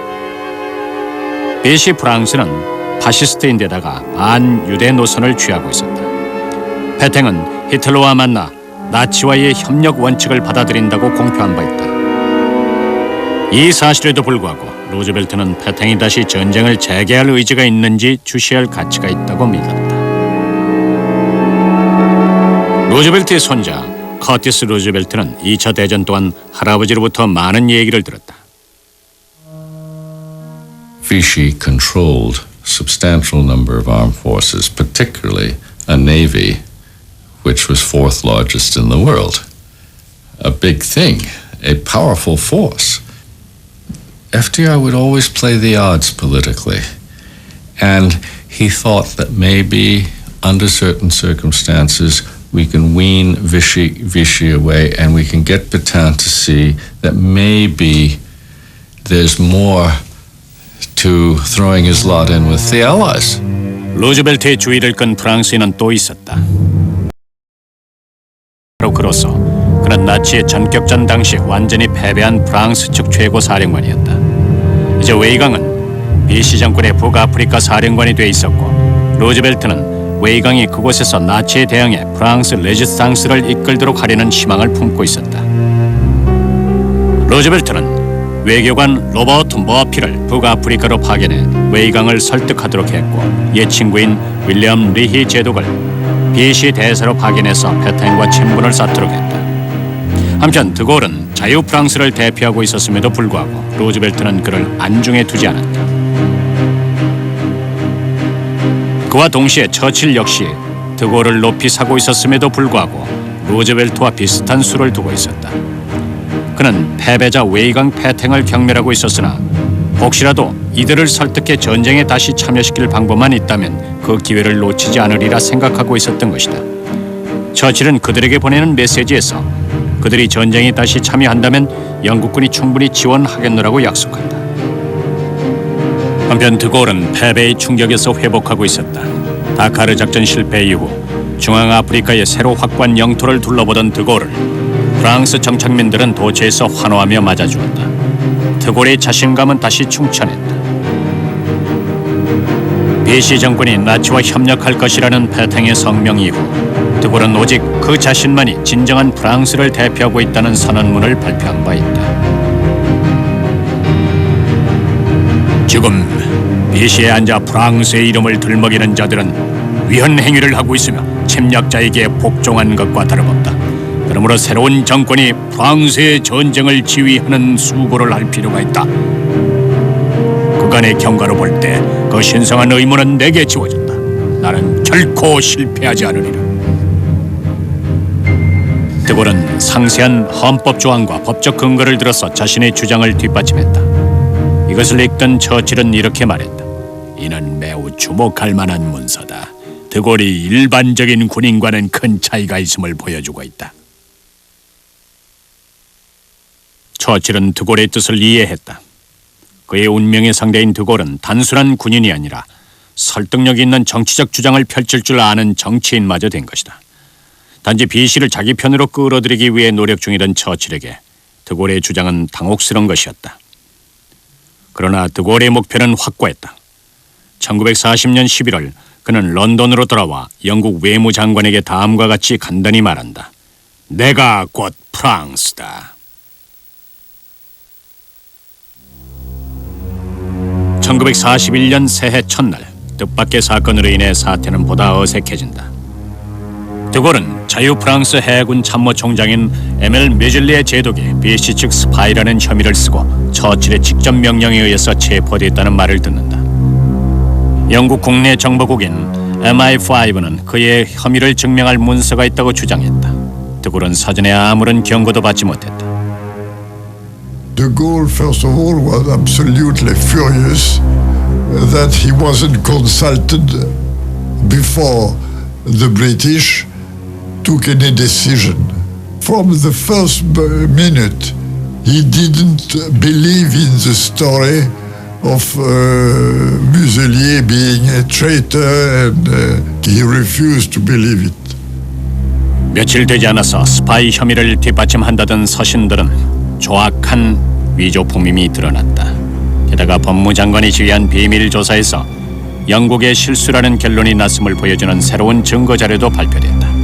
비시 프랑스는 파시스트인데다가 반유대 노선을 취하고 있었다. 페탱은 히틀러와 만나 나치와의 협력 원칙을 받아들인다고 공표한 바 있다. 이 사실에도 불구하고 루즈벨트는 페탱이 다시 전쟁을 재개할 의지가 있는지 주시할 가치가 있다고 믿었다. 루즈벨트의 손자 커티스 루즈벨트는 2차 대전 동안 할아버지로부터 많은 얘기를 들었다. Vichy controlled a substantial number of armed forces, particularly a navy, which was fourth largest in the world. A big thing, a powerful force. FDR would always play the odds politically, and he thought that maybe under certain circumstances we can wean Vichy away and we can get Pétain to see that maybe there's more to throwing his lot in with the Allies. 루즈벨트의 주의를 끈 프랑스인은 또 있었다. 바로 그로써 그는 나치의 전격전 당시 완전히 패배한 프랑스 측 최고 사령관이었다. 이제 웨이강은 비시 정권의 북아프리카 사령관이 돼 있었고 루즈벨트는 웨이강이 그곳에서 나치에 대항해 프랑스 레지스탕스를 이끌도록 하려는 희망을 품고 있었다. 루즈벨트는 외교관 로버트 머피를 북아프리카로 파견해 웨이강을 설득하도록 했고 옛 친구인 윌리엄 리히 제독을 비시 대사로 파견해서 페탱과 친분을 쌓도록 했다. 한편 드골은 자유 프랑스를 대표하고 있었음에도 불구하고 루즈벨트는 그를 안중에 두지 않았다. 그와 동시에 처칠 역시 드골을 높이 사고 있었음에도 불구하고 루즈벨트와 비슷한 수를 두고 있었다. 그는 패배자 웨이강 페탱을 경멸하고 있었으나 혹시라도 이들을 설득해 전쟁에 다시 참여시킬 방법만 있다면 그 기회를 놓치지 않으리라 생각하고 있었던 것이다. 처칠은 그들에게 보내는 메시지에서 그들이 전쟁에 다시 참여한다면 영국군이 충분히 지원하겠노라고 약속한다. 한편 드골은 패배의 충격에서 회복하고 있었다. 다카르 작전 실패 이후 중앙아프리카의 새로 확보한 영토를 둘러보던 드골을 프랑스 정착민들은 도처에서 환호하며 맞아주었다. 드골의 자신감은 다시 충천했다. 비시 정권이 나치와 협력할 것이라는 페탱의 성명 이후 드골은 오직 그 자신만이 진정한 프랑스를 대표하고 있다는 선언문을 발표한 바 있다. 지금 비시에 앉아 프랑스의 이름을 들먹이는 자들은 위헌 행위를 하고 있으며 침략자에게 복종한 것과 다름없다. 그러므로 새로운 정권이 프랑스의 전쟁을 지휘하는 수고를 할 필요가 있다. 그간의 경과로 볼 때 그 신성한 의무는 내게 지워졌다. 나는 결코 실패하지 않으리라. 드골은 상세한 헌법 조항과 법적 근거를 들어서 자신의 주장을 뒷받침했다. 이것을 읽던 처칠은 이렇게 말했다. 이는 매우 주목할 만한 문서다. 드골이 일반적인 군인과는 큰 차이가 있음을 보여주고 있다. 처칠은 드골의 뜻을 이해했다. 그의 운명의 상대인 드골은 단순한 군인이 아니라 설득력 있는 정치적 주장을 펼칠 줄 아는 정치인마저 된 것이다. 단지 비시를 자기 편으로 끌어들이기 위해 노력 중이던 처칠에게 드골의 주장은 당혹스러운 것이었다. 그러나 드골의 목표는 확고했다. 1940년 11월 그는 런던으로 돌아와 영국 외무장관에게 다음과 같이 간단히 말한다. 내가 곧 프랑스다. 1941년 새해 첫날 뜻밖의 사건으로 인해 사태는 보다 어색해진다. 드골은 자유 프랑스 해군 참모총장인 에멜 메즐리의 제독이 비시 측 스파이라는 혐의를 쓰고 처칠의 직접 명령에 의해서 체포됐다는 말을 듣는다. 영국 국내 정보국인 MI5는 그의 혐의를 증명할 문서가 있다고 주장했다. 드골은 사전에 아무런 경고도 받지 못했다. De Gaulle, first of all, was absolutely furious that he wasn't consulted before the British took any decision. from the first minute, he didn't believe in the story of Muselier being a traitor, and he refused to believe it. 며칠 되지 않아서 스파이 혐의를 뒷받침한다던 서신들은 조악한 위조 포임이 드러났다. 게다가 법무장관이 지휘한 비밀 조사에서 영국의 실수라는 결론이 났음을 보여주는 새로운 증거 자료도 발표됐다.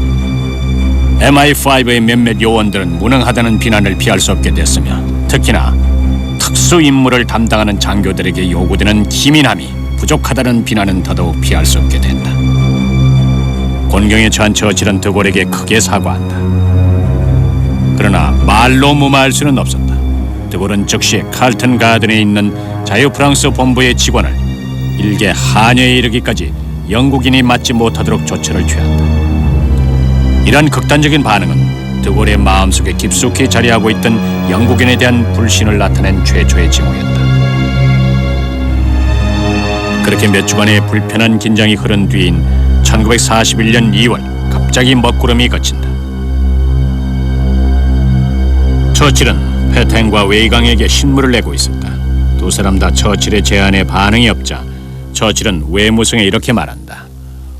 MI5의 몇몇 요원들은 무능하다는 비난을 피할 수 없게 됐으며, 특히나 특수 임무를 담당하는 장교들에게 요구되는 기민함이 부족하다는 비난은 더더욱 피할 수 없게 된다. 곤경에 처한 처칠은 드골에게 크게 사과한다. 그러나 말로 무마할 수는 없었다. 드골은 즉시 칼튼 가든에 있는 자유 프랑스 본부의 직원을 일개 한여에 이르기까지 영국인이 맞지 못하도록 조처를 취한다. 이러한 극단적인 반응은 드골의 마음속에 깊숙이 자리하고 있던 영국인에 대한 불신을 나타낸 최초의 징후였다. 그렇게 몇 주간의 불편한 긴장이 흐른 뒤인 1941년 2월 갑자기 먹구름이 걷힌다. 처칠은 페텐과 웨이강에게 신문을 내고 있었다. 두 사람 다 처칠의 제안에 반응이 없자 처칠은 외무성에 이렇게 말한다.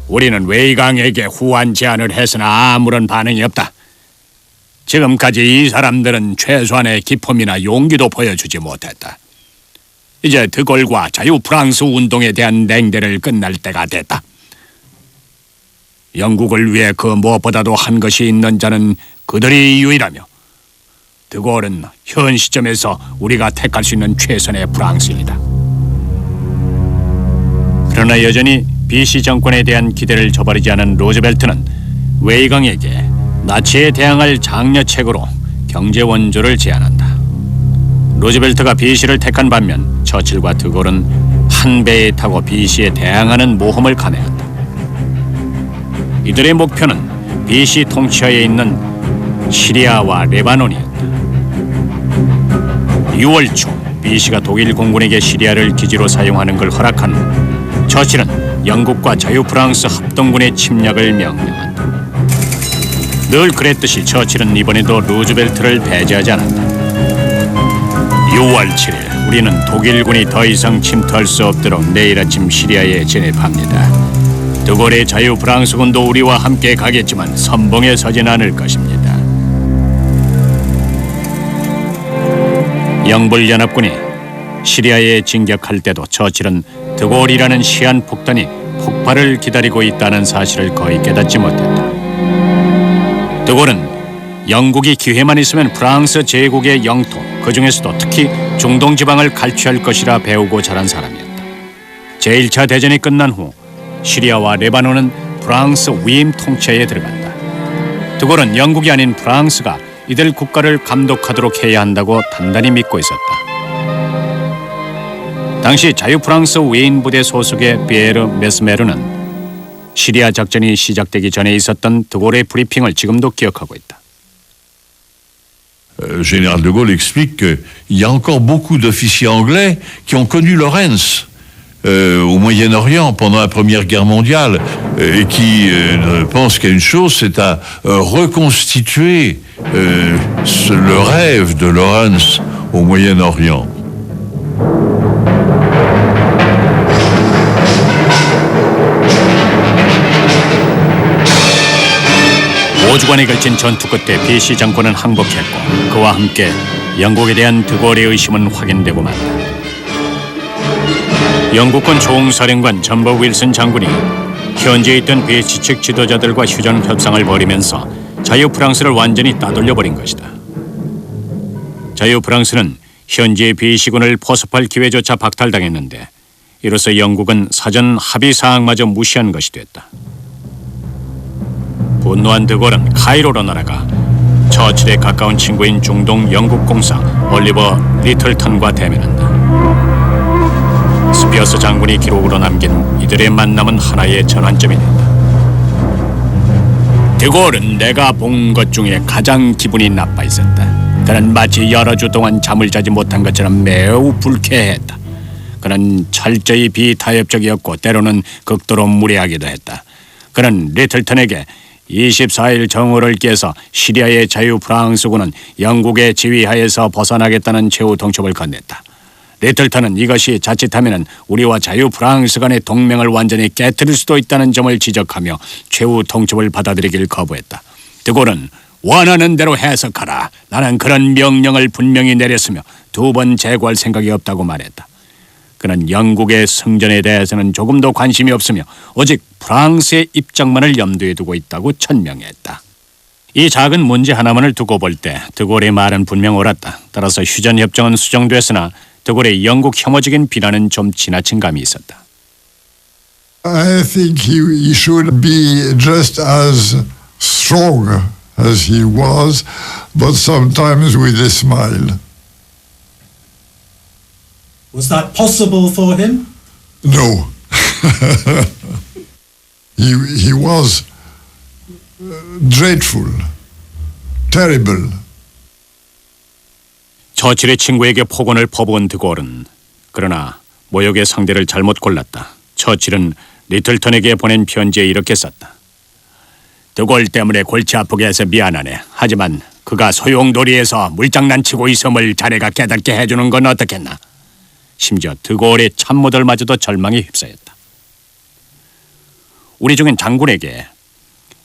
우리는 웨이강에게 후한 제안을 했으나 아무런 반응이 없다. 지금까지 이 사람들은 최소한의 기품이나 용기도 보여주지 못했다. 이제 드골과 자유 프랑스 운동에 대한 냉대를 끝날 때가 됐다. 영국을 위해 그 무엇보다도 한 것이 있는 자는 그들이 유일하며, 드골은 현 시점에서 우리가 택할 수 있는 최선의 프랑스인이다. 그러나 여전히 BC 정권에 대한 기대를 저버리지 않은 루즈벨트는 웨이강에게 나치에 대항할 장려책으로 경제 원조를 제안한다. 루즈벨트가 BC를 택한 반면 처칠과 드골은 한 배에 타고 BC에 대항하는 모험을 감행한다. 이들의 목표는 BC 통치하에 있는 시리아와 레바논이었다. 6월 초 BC가 독일 공군에게 시리아를 기지로 사용하는 걸 허락한 후 처칠은 영국과 자유 프랑스 합동군의 침략을 명령한다. 늘 그랬듯이 처칠은 이번에도 루즈벨트를 배제하지 않았다. 6월 7일 우리는 독일군이 더 이상 침투할 수 없도록 내일 아침 시리아에 진입합니다. 드골의 자유 프랑스군도 우리와 함께 가겠지만 선봉에 서진 않을 것입니다. 영불연합군이 시리아에 진격할 때도 처칠은 드골이라는 시한폭탄이 폭발을 기다리고 있다는 사실을 거의 깨닫지 못했다. 드골은 영국이 기회만 있으면 프랑스 제국의 영토, 그 중에서도 특히 중동 지방을 갈취할 것이라 배우고 자란 사람이었다. 제1차 대전이 끝난 후 시리아와 레바논은 프랑스 위임 통치에 들어간다. 드골은 영국이 아닌 프랑스가 이들 국가를 감독하도록 해야 한다고 단단히 믿고 있었다. 당시 자유 프랑스 위인 부대 소속의 피에르 메스메르는 시리아 작전이 시작되기 전에 있었던 드골의 브리핑을 지금도 기억하고 있다. Général de Gaulle explique qu'il y a encore beaucoup d'officiers anglais qui ont connu Lawrence au Moyen-Orient pendant la Première Guerre mondiale et qui ne pensent qu'à une chose, c'est à reconstituer le rêve de Lawrence au Moyen-Orient. 오주간에 걸친 전투 끝에 BC 정권은 항복했고 그와 함께 영국에 대한 드골의 의심은 확인되고 말다. 영국군 총사령관 전버 윌슨 장군이 현지에 있던 BC 측 지도자들과 휴전 협상을 벌이면서 자유 프랑스를 완전히 따돌려버린 것이다. 자유 프랑스는 현지의 BC군을 포섭할 기회조차 박탈당했는데 이로써 영국은 사전 합의 사항마저 무시한 것이 됐다. 분노한 드골은 카이로로 날아가 처칠에 가까운 친구인 중동 영국 공사 올리버 리틀턴과 대면한다. 스피어스 장군이 기록으로 남긴 이들의 만남은 하나의 전환점이 된다. 드골은 내가 본 것 중에 가장 기분이 나빠 있었다. 그는 마치 여러 주 동안 잠을 자지 못한 것처럼 매우 불쾌했다. 그는 철저히 비타협적이었고 때로는 극도로 무례하기도 했다. 그는 리틀턴에게 24일 정오를 깨서 시리아의 자유 프랑스군은 영국의 지휘하에서 벗어나겠다는 최후 통첩을 건넸다. 리틀턴은 이것이 자칫하면 우리와 자유 프랑스 간의 동맹을 완전히 깨뜨릴 수도 있다는 점을 지적하며 최후 통첩을 받아들이길 거부했다. 드골은 원하는 대로 해석하라. 나는 그런 명령을 분명히 내렸으며 2번 재고할 생각이 없다고 말했다. 그는 영국의 승전에 대해서는 조금도 관심이 없으며 오직 프랑스의 입장만을 염두에 두고 있다고 천명했다. 이 작은 문제 하나만을 두고 볼 때 드골의 말은 분명 옳았다. 따라서 휴전협정은 수정됐으나 드골의 영국 혐오적인 비난은 좀 지나친 감이 있었다. I think he should be just as strong as he was, but sometimes with a smile. Was that possible for him? No. he was dreadful, terrible. 처칠의 친구에게 폭언을 퍼부은 드골은 그러나 모욕의 상대를 잘못 골랐다. 처칠은 리틀턴에게 보낸 편지에 이렇게 썼다. 드골 때문에 골치 아프게 해서 미안하네. 하지만 그가 소용돌이에서 물장난치고 있음을 자네가 깨닫게 해주는 건 어떻겠나. 심지어 드골의 참모들마저도 절망에 휩싸였다. 우리 중엔 장군에게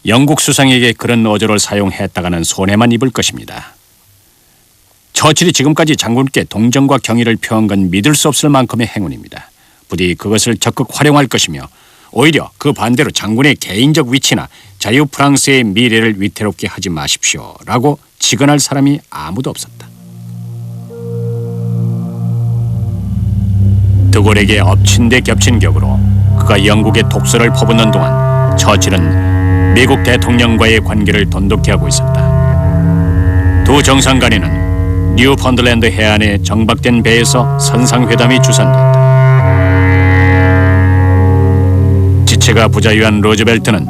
영국 수상에게 그런 어조를 사용했다가는 손해만 입을 것입니다. 처칠이 지금까지 장군께 동정과 경의를 표한 건 믿을 수 없을 만큼의 행운입니다. 부디 그것을 적극 활용할 것이며 오히려 그 반대로 장군의 개인적 위치나 자유 프랑스의 미래를 위태롭게 하지 마십시오 라고 직언할 사람이 아무도 없었다. 드골에게 엎친 데 겹친 격으로 그가 영국의 독서를 퍼붓는 동안 처칠은 미국 대통령과의 관계를 돈독히 하고 있었다. 두 정상 간에는 뉴펀들랜드 해안의 정박된 배에서 선상회담이 주선됐다. 지체가 부자유한 로즈벨트는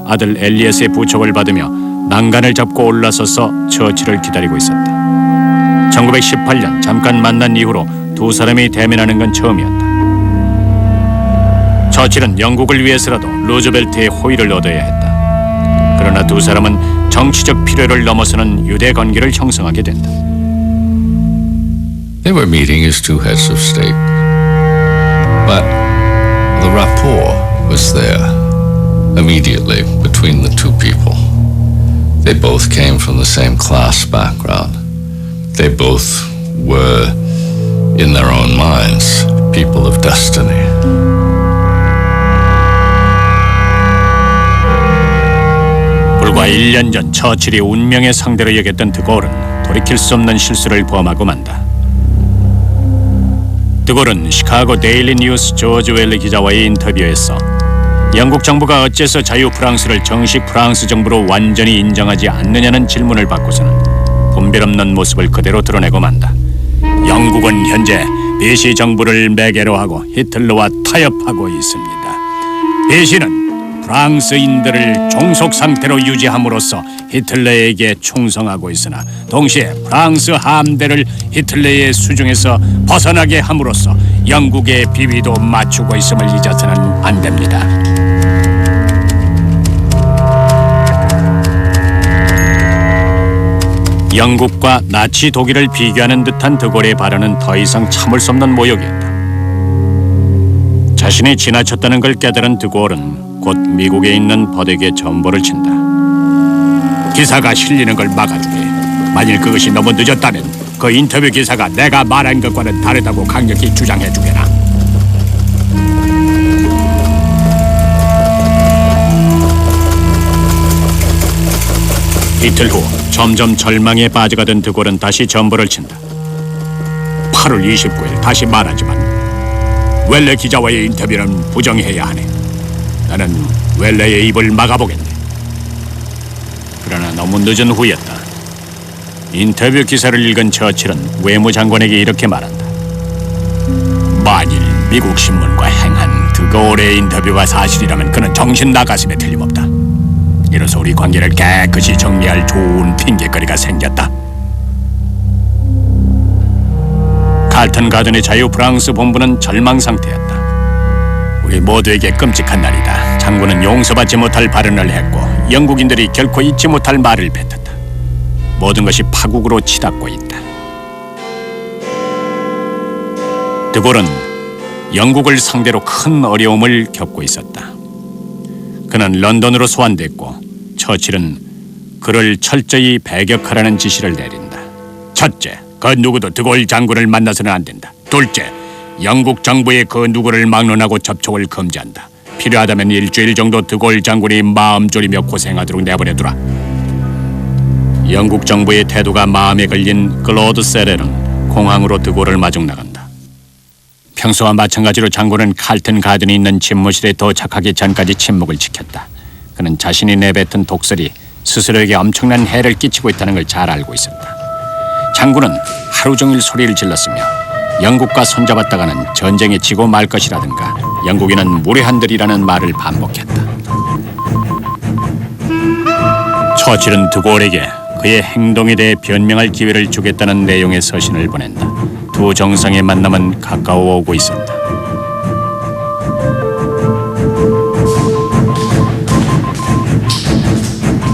아들 엘리엇의 부촉을 받으며 난간을 잡고 올라서서 처칠을 기다리고 있었다. 1918년 잠깐 만난 이후로 두 사람이 대면하는 건 처음이었다. 처칠은 영국을 위해서라도 로즈벨트의 호의를 얻어야 했다. 그러나 두 사람은 정치적 필요를 넘어서는 유대 관계를 형성하게 된다. They were meeting as two heads of state, but the rapport was there immediately between the two people. They both came from the same class background. They both were, in their own minds, people of destiny. 불과 1년 전 처칠이 운명의 상대로 여겼던 드골은 돌이킬 수 없는 실수를 범하고 만다. 드골은 시카고 데일리 뉴스 조지 웰리 기자와의 인터뷰에서 영국 정부가 어째서 자유 프랑스를 정식 프랑스 정부로 완전히 인정하지 않느냐는 질문을 받고서는 분별 없는 모습을 그대로 드러내고 만다. 영국은 현재 비시 정부를 매개로 하고 히틀러와 타협하고 있습니다. 비시는 프랑스인들을 종속 상태로 유지함으로써 히틀러에게 충성하고 있으나 동시에 프랑스 함대를 히틀러의 수중에서 벗어나게 함으로써 영국의 비위도 맞추고 있음을 잊어서는 안 됩니다. 영국과 나치 독일을 비교하는 듯한 드골의 발언은 더 이상 참을 수 없는 모욕이었다. 자신이 지나쳤다는 걸 깨달은 드골은 곧 미국에 있는 버덱에 전보를 친다. 기사가 실리는 걸 막아주게. 만일 그것이 너무 늦었다면 그 인터뷰 기사가 내가 말한 것과는 다르다고 강력히 주장해주게나. 이틀 후 점점 절망에 빠져가던 드골은 다시 전보를 친다. 8월 29일 다시 말하지만 웰레 기자와의 인터뷰는 부정해야 하네. 나는 웰레의 입을 막아보겠네. 그러나 너무 늦은 후였다. 인터뷰 기사를 읽은 처칠은 외무장관에게 이렇게 말한다. 만일 미국 신문과 행한 드골의 인터뷰가 사실이라면 그는 정신 나갔음에 틀림없다. 이로써 우리 관계를 깨끗이 정리할 좋은 핑계거리가 생겼다. 칼튼 가든의 자유 프랑스 본부는 절망 상태였다. 우리 모두에게 끔찍한 날이다. 장군은 용서받지 못할 발언을 했고 영국인들이 결코 잊지 못할 말을 뱉었다. 모든 것이 파국으로 치닫고 있다. 드골은 영국을 상대로 큰 어려움을 겪고 있었다. 그는 런던으로 소환됐고 처칠은 그를 철저히 배격하라는 지시를 내린다. 첫째, 그 누구도 드골 장군을 만나서는 안 된다. 둘째, 영국 정부의 그 누구를 막론하고 접촉을 금지한다. 필요하다면 일주일 정도 드골 장군이 마음 졸이며 고생하도록 내보내두라. 영국 정부의 태도가 마음에 걸린 클로드 세렐은 공항으로 드골을 마중 나간다. 평소와 마찬가지로 장군은 칼튼 가든이 있는 집무실에 도착하기 전까지 침묵을 지켰다. 그는 자신이 내뱉은 독설이 스스로에게 엄청난 해를 끼치고 있다는 걸 잘 알고 있었다. 장군은 하루 종일 소리를 질렀으며 영국과 손잡았다가는 전쟁에 지고 말 것이라든가 영국인은 무례한들이라는 말을 반복했다. 처칠은 드골에게 그의 행동에 대해 변명할 기회를 주겠다는 내용의 서신을 보낸다. 두 정상의 만남은 가까워오고 있었다.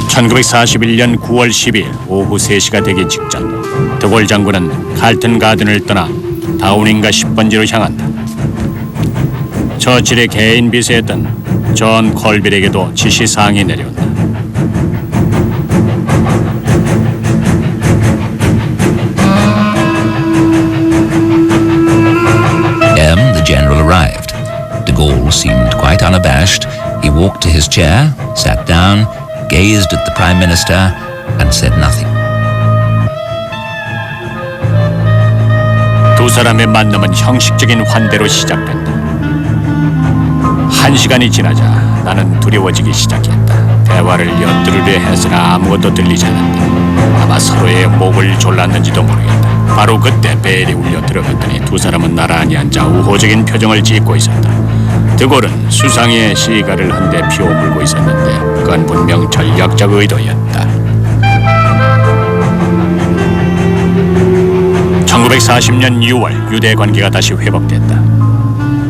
(1941년 9월 10일) 오후 3시가 되기 직전 드골 장군은 칼튼 가든을 떠나 다우닝가 10번지로 향한다. 처칠의 개인 비서였던 존 콜빌에게도 지시사항이 내려온다. The general arrived. De Gaulle seemed quite unabashed. He walked to his chair, sat down, gazed at the Prime Minister, and said nothing. 두 사람의 만남은 형식적인 환대로 시작된다. 1시간이 지나자 나는 두려워지기 시작했다. 대화를 엿들으려 해서나 아무것도 들리지 않았다. 아마 서로의 목을 졸랐는지도 모르겠다. 바로 그때 벨이 울려 들어갔더니 두 사람은 나란히 앉아 우호적인 표정을 짓고 있었다. 드골은 수상의 시가를 한 대 피워 물고 있었는데 그건 분명 전략적 의도였다. 1940년 6월 유대 관계가 다시 회복됐다.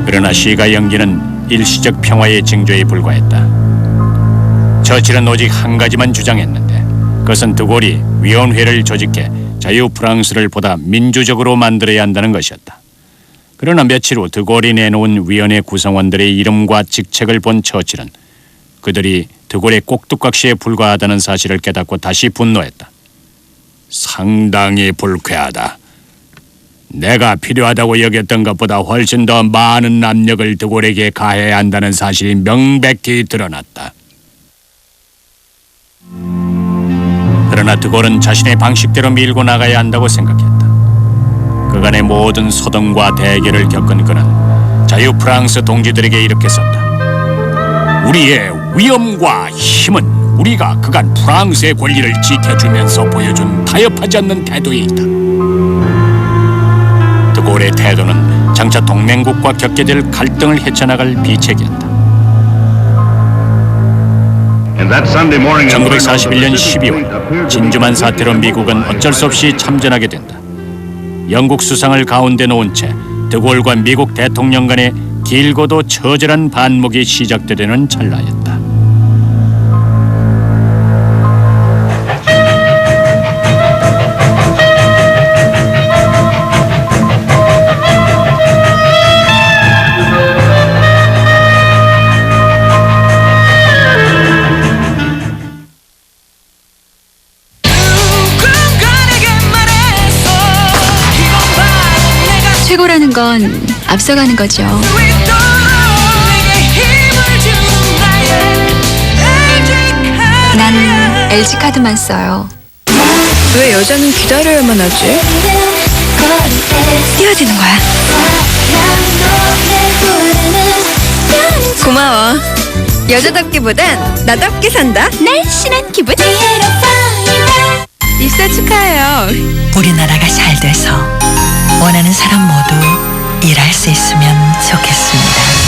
그러나 시가 연기는 일시적 평화의 징조에 불과했다. 처칠은 오직 한 가지만 주장했는데 그것은 드골이 위원회를 조직해 자유 프랑스를 보다 민주적으로 만들어야 한다는 것이었다. 그러나 며칠 후 드골이 내놓은 위원회 구성원들의 이름과 직책을 본 처칠은 그들이 드골의 꼭두각시에 불과하다는 사실을 깨닫고 다시 분노했다. 상당히 불쾌하다. 내가 필요하다고 여겼던 것보다 훨씬 더 많은 압력을 드골에게 가해야 한다는 사실이 명백히 드러났다. 그러나 드골은 자신의 방식대로 밀고 나가야 한다고 생각했다. 그간의 모든 소동과 대결을 겪은 그는 자유 프랑스 동지들에게 이렇게 썼다. 우리의 위엄과 힘은 우리가 그간 프랑스의 권리를 지켜주면서 보여준 타협하지 않는 태도에 있다. 드골의 태도는 장차 동맹국과 겪게 될 갈등을 헤쳐나갈 비책이었다. 1941년 12월 진주만 사태로 미국은 어쩔 수 없이 참전하게 된다. 영국 수상을 가운데 놓은 채 드골과 미국 대통령 간의 길고도 처절한 반목이 시작되려는 찰나였다. 최고라는 건 앞서가는 거죠. 난 LG카드만 써요. 왜 여자는 기다려야만 하지? 뛰어드는 거야. 고마워. 여자답기보단 나답게 산다. 날씬한 기분. 입사 축하해요. 우리나라가 잘 돼서 원하는 사람 모두 일할 수 있으면 좋겠습니다.